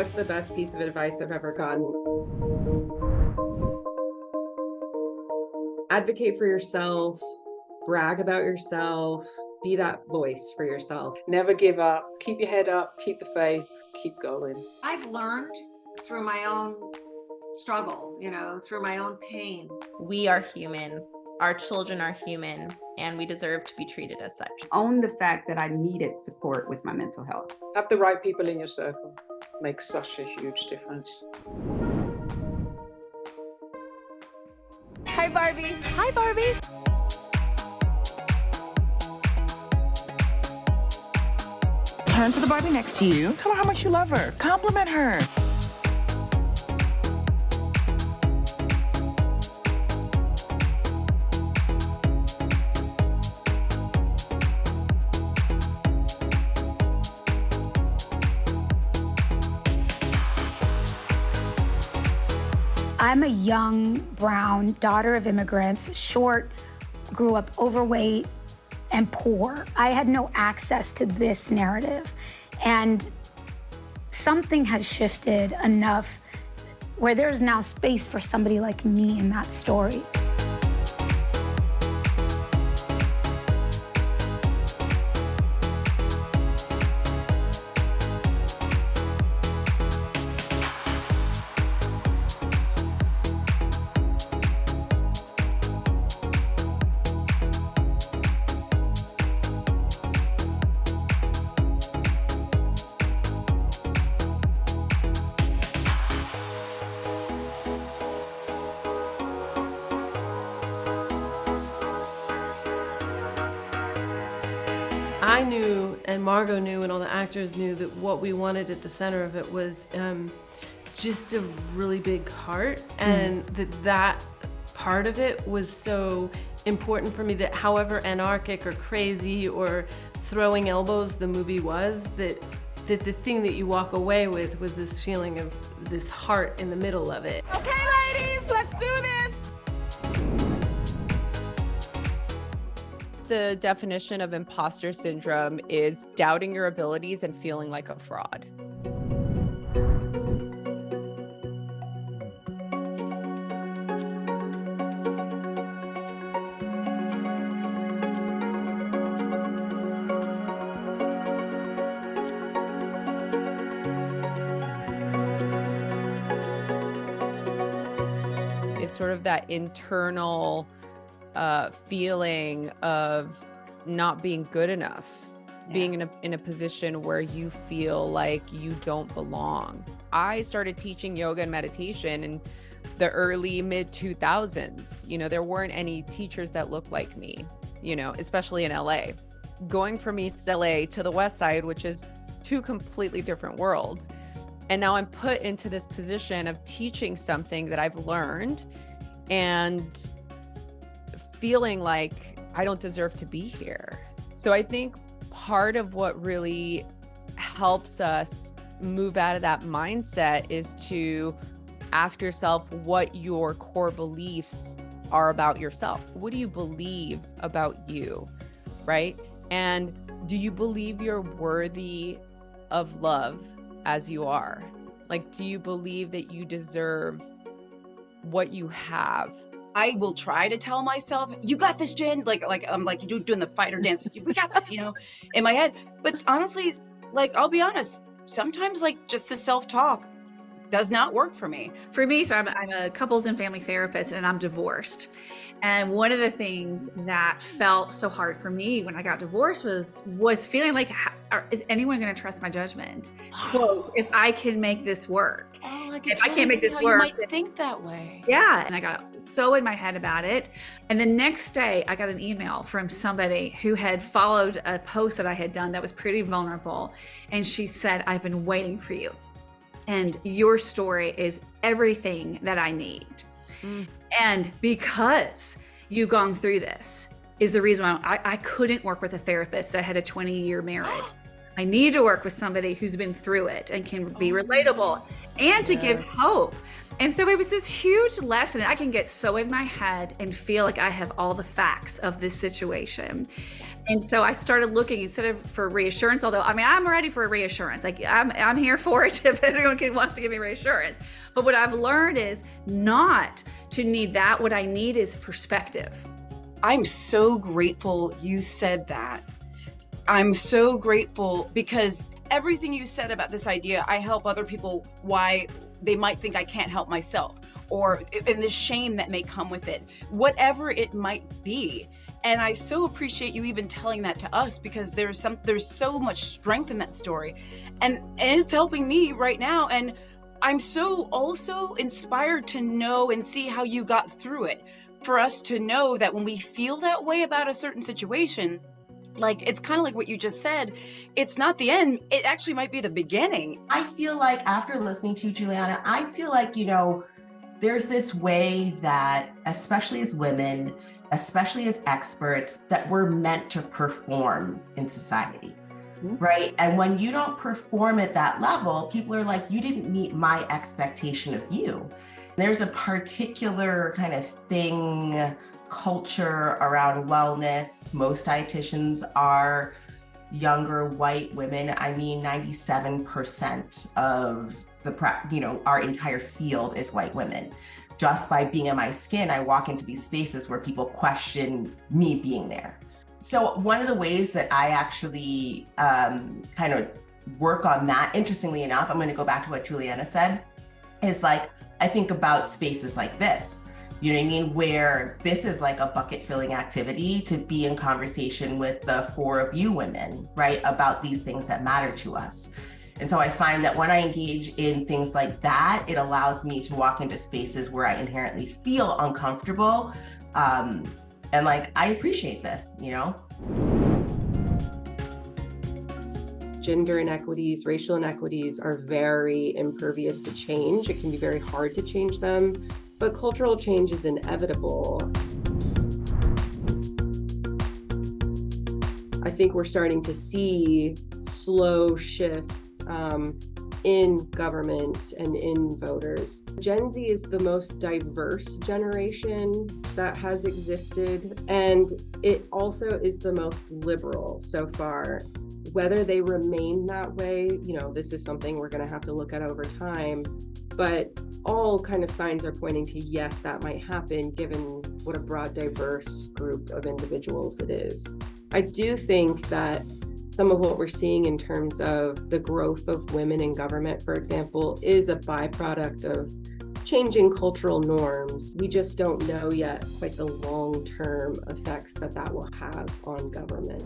What's the best piece of advice I've ever gotten? Advocate for yourself, brag about yourself, be that voice for yourself. Never give up. Keep your head up, keep the faith, keep going. I've learned through my own struggle, through my own pain. We are human. Our children are human, and we deserve to be treated as such. Own the fact that I needed support with my mental health. Have the right people in your circle. Makes such a huge difference. Hi, Barbie. Hi, Barbie. Turn to the Barbie next to you. Tell her how much you love her. Compliment her. I'm a young, brown daughter of immigrants, short, grew up overweight and poor. I had no access to this narrative. And something has shifted enough where there's now space for somebody like me in that story. I knew, and Margot knew, and all the actors knew that what we wanted at the center of it was just a really big heart, and that part of it was so important for me, that however anarchic or crazy or throwing elbows the movie was, that the thing that you walk away with was this feeling of this heart in the middle of it. Okay, ladies, let's do this. The definition of imposter syndrome is doubting your abilities and feeling like a fraud. It's sort of that internal feeling of not being good enough, being in a position where you feel like you don't belong. I started teaching yoga and meditation in the early mid 2000s. There weren't any teachers that looked like me, especially in LA. Going from East LA to the West Side, which is two completely different worlds. And now I'm put into this position of teaching something that I've learned and feeling like I don't deserve to be here. So I think part of what really helps us move out of that mindset is to ask yourself what your core beliefs are about yourself. What do you believe about you, right? And do you believe you're worthy of love as you are? Like, do you believe that you deserve what you have? I will try to tell myself, you got this, Jen. Like I'm like doing the fighter dance. We got this, in my head. But honestly, I'll be honest, sometimes just the self-talk does not work for me. For me, so I'm a couples and family therapist, and I'm divorced. And one of the things that felt so hard for me when I got divorced was feeling like, is anyone going to trust my judgment? Quote, if I can make this work. Oh, if I can't make this work, you might think that way. Yeah. And I got so in my head about it. And the next day I got an email from somebody who had followed a post that I had done that was pretty vulnerable. And she said, I've been waiting for you. And your story is everything that I need. And because you've gone through this is the reason why I couldn't work with a therapist that had a 20-year marriage. I need to work with somebody who's been through it and can be relatable and to give hope. And so it was this huge lesson. I can get so in my head and feel like I have all the facts of this situation. And so I started looking instead of for reassurance, although I mean, I'm ready for a reassurance. Like I'm here for it if anyone wants to give me reassurance. But what I've learned is not to need that. What I need is perspective. I'm so grateful you said that. I'm so grateful because everything you said about this idea, I help other people why they might think I can't help myself, or in the shame that may come with it, whatever it might be. And I so appreciate you even telling that to us, because there's so much strength in that story, and it's helping me right now. And I'm so also inspired to know and see how you got through it, for us to know that when we feel that way about a certain situation, like it's kind of like what you just said, it's not the end, it actually might be the beginning. I feel like after listening to you, Juliana, I feel like, there's this way that, especially as women, especially as experts, that we're meant to perform in society, right? And when you don't perform at that level, people are like, you didn't meet my expectation of you. There's a particular kind of thing, culture around wellness. Most dietitians are younger white women. I mean, 97% of our entire field is white women. Just by being in my skin, I walk into these spaces where people question me being there. So one of the ways that I actually kind of work on that, interestingly enough, I'm going to go back to what Juliana said, is like, I think about spaces like this, you know what I mean? Where this is like a bucket filling activity to be in conversation with the 4 of you women, right? About these things that matter to us. And so I find that when I engage in things like that, it allows me to walk into spaces where I inherently feel uncomfortable. And like, I appreciate this, Gender inequities, racial inequities are very impervious to change. It can be very hard to change them, but cultural change is inevitable. I think we're starting to see slow shifts in government and in voters. Gen Z is the most diverse generation that has existed, and it also is the most liberal so far. Whether they remain that way, this is something we're going to have to look at over time, but all kind of signs are pointing to yes, that might happen given what a broad, diverse group of individuals it is. I do think that some of what we're seeing in terms of the growth of women in government, for example, is a byproduct of changing cultural norms. We just don't know yet quite the long-term effects that will have on government.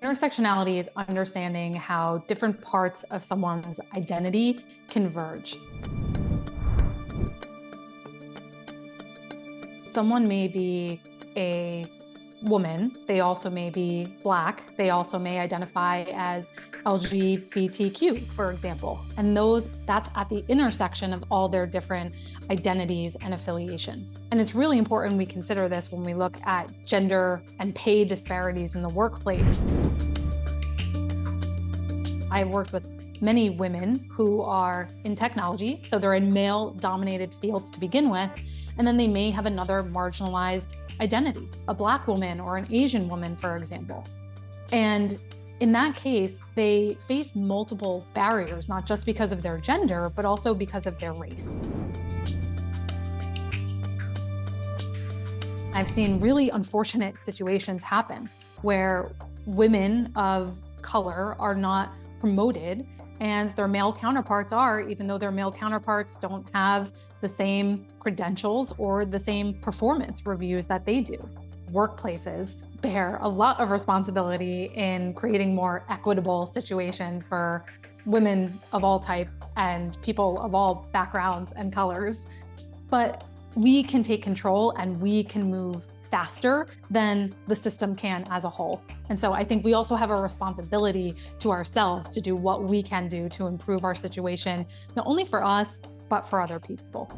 Intersectionality is understanding how different parts of someone's identity converge. Someone may be a woman, they also may be Black, they also may identify as LGBTQ, for example. And that's at the intersection of all their different identities and affiliations. And it's really important we consider this when we look at gender and pay disparities in the workplace. I've worked with many women who are in technology, so they're in male-dominated fields to begin with, and then they may have another marginalized identity, a Black woman or an Asian woman, for example. And in that case, they face multiple barriers, not just because of their gender, but also because of their race. I've seen really unfortunate situations happen where women of color are not promoted and their male counterparts are, even though their male counterparts don't have the same credentials or the same performance reviews that they do. Workplaces bear a lot of responsibility in creating more equitable situations for women of all type and people of all backgrounds and colors, but we can take control and we can move faster than the system can as a whole. And so I think we also have a responsibility to ourselves to do what we can do to improve our situation, not only for us, but for other people.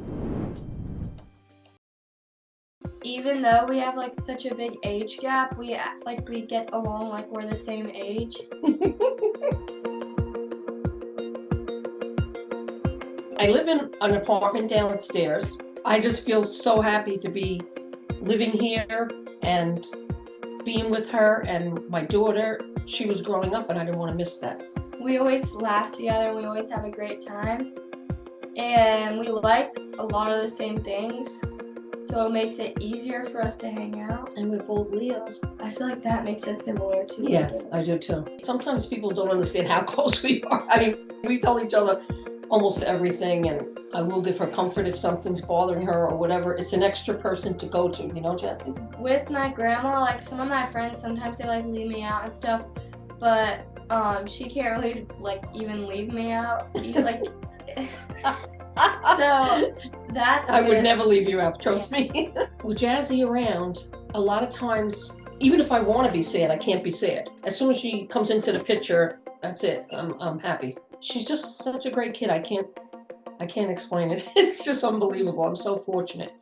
Even though we have like such a big age gap, we act like we get along like we're the same age. I live in an apartment downstairs. I just feel so happy to be living here and being with her and my daughter. She was growing up and I didn't want to miss that. We always laugh together, we always have a great time, and we like a lot of the same things, so it makes it easier for us to hang out. And we're both Leos. I feel like that makes us similar too. Yes, I do too. Sometimes people don't understand how close we are. I mean, we tell each other almost everything, and I will give her comfort if something's bothering her or whatever. It's an extra person to go to, you know, Jessie? With my grandma, like some of my friends, sometimes they like leave me out and stuff, but she can't really like even leave me out. Like, so that's I would never leave you out, trust me. With Jazzy around, a lot of times, even if I want to be sad, I can't be sad. As soon as she comes into the picture, that's it. I'm happy. She's just such a great kid. I can't explain it. It's just unbelievable. I'm so fortunate.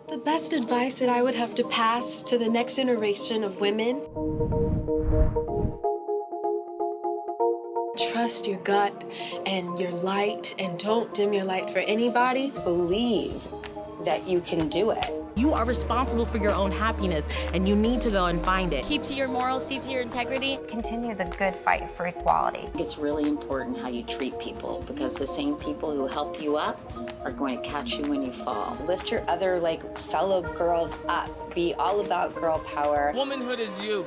The best advice that I would have to pass to the next generation of women: trust your gut and your light, and don't dim your light for anybody. Believe that you can do it. You are responsible for your own happiness, and you need to go and find it. Keep to your morals, keep to your integrity. Continue the good fight for equality. It's really important how you treat people, because the same people who help you up are going to catch you when you fall. Lift your other fellow girls up. Be all about girl power. Womanhood is you.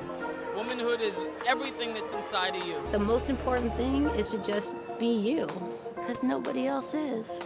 Womanhood is everything that's inside of you. The most important thing is to just be you, because nobody else is.